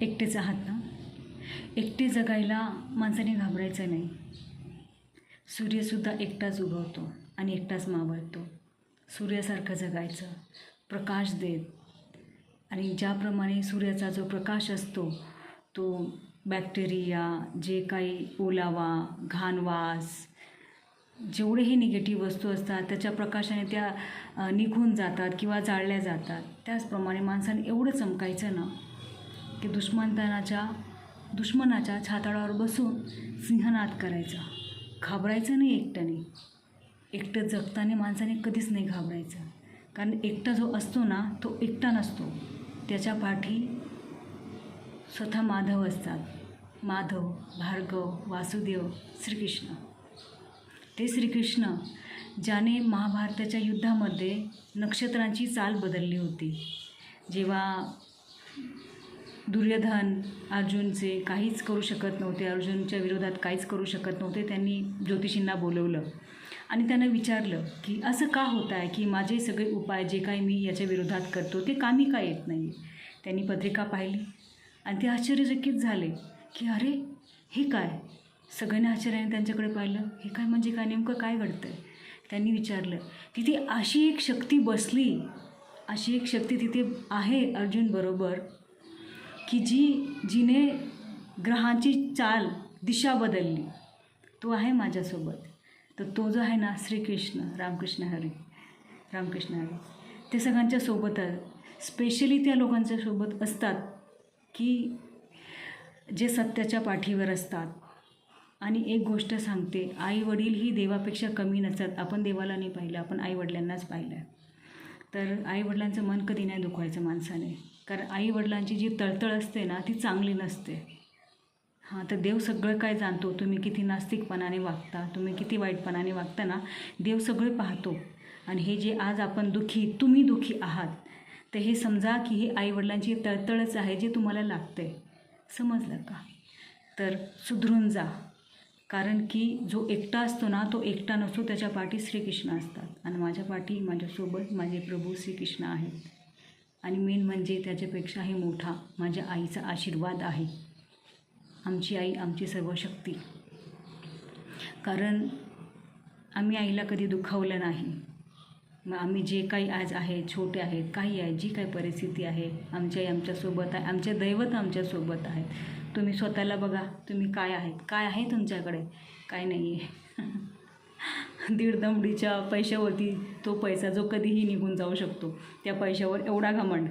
एकटेच आहात ना? एकटे जगायला माणसाने घाबरायचं नाही. सूर्यसुद्धा एकटाच उगवतो आणि एकटाच मावळतो. सूर्यासारखं जगायचं, प्रकाश देत. आणि ज्याप्रमाणे सूर्याचा जो प्रकाश असतो तो बॅक्टेरिया, जे काही ओलावा, घाणवास, जेवढेही निगेटिव्ह वस्तू असतात त्याच्या प्रकाशाने त्या निघून जातात किंवा जाळल्या जातात. त्याचप्रमाणे माणसाने एवढं चमकायचं ना की दुश्मनाच्या छाताडावर बसून सिंहनाद करायचा. घाबरायचं नाही एकट्याने. एकटं जगताना माणसाने कधीच नाही घाबरायचं. कारण एकटा जो असतो ना तो एकटा नसतो. त्याच्या पाठी स्वतः माधव असतात. माधव, भार्गव, वासुदेव, श्रीकृष्ण. ते श्रीकृष्ण ज्याने महाभारताच्या युद्धामध्ये नक्षत्रांची चाल बदलली होती. जेव्हा दुर्योधन अर्जुनचे काहीच करू शकत नव्हते, अर्जुनच्या विरोधात काहीच करू शकत नव्हते, त्यांनी ज्योतिषींना बोलवलं आणि त्यांना विचारलं की असं का होत आहे की माझे सगळे उपाय जे काही मी याच्या विरोधात करतो ते कामी का येत नाही. त्यांनी पत्रिका पाहिली आणि ते आश्चर्यचकित झाले की अरे हे काय. सगळ्यांनी आश्चर्याने त्यांच्याकडे पाहिलं. हे काय म्हणजे काय, नेमकं काय घडतं आहे. त्यांनी विचारलं. तिथे अशी एक शक्ती बसली, अशी एक शक्ती तिथे आहे अर्जुन बरोबर की जिने ग्रहांची चाल, दिशा बदलली. तो आहे माझ्यासोबत. तर तो जो आहे ना श्रीकृष्ण, रामकृष्ण हरी, रामकृष्ण हरी, ते सगळ्यांच्या सोबत आहे. स्पेशली त्या लोकांच्या सोबत असतात की जे सत्याच्या पाठीवर असतात. आणि एक गोष्ट सांगते, आई वडील ही देवापेक्षा कमी नसतात. आपण देवाला नाही पाहिलं, आपण आईवडिलांनाच पाहिलं आहे. तर आईवडिलांचं मन कधी नाही दुखवायचं माणसाने. कारण आईवडिलांची जी तळतळ असते ना ती चांगली नसते. हां, तर देव सगळं काय जाणतो. तुम्ही किती नास्तिकपणाने वागता, तुम्ही किती वाईटपणाने वागता ना, देव सगळे पाहतो. आणि हे जे आज आपण तुम्ही दुःखी आहात, तर हे समजा की हे आईवडिलांची तळतळच आहे जे तुम्हाला लागते. समजलं का? तर सुधरून जा. कारण की जो एकटा असतो ना तो एकटा नसतो, त्याच्या पाठी श्रीकृष्ण असतात. आणि माझ्या पाठी, माझ्यासोबत माझे प्रभू श्रीकृष्ण आहेत. आणि मेन म्हणजे त्याच्यापेक्षाही मोठा माझ्या आईचा आशीर्वाद आहे. आमची आई आमची सर्व शक्ती. कारण आम्ही आईला कधी दुखावलं नाही. मग आम्ही जे काही आज आहे, छोटे आहेत, काही आहे, जी काही परिस्थिती आहे, आमची आई आमच्यासोबत आहे. आमचे दैवत आमच्यासोबत आहेत. तुम्ही स्वतःला बघा, तुम्ही काय आहेत, काय आहे तुमच्याकडे? काय नाही आहे. 1.5 दमडीच्या पैशावरती तो पैसा जो कधीही निघून जाऊ शकतो, त्या पैशावर एवढा घमंड.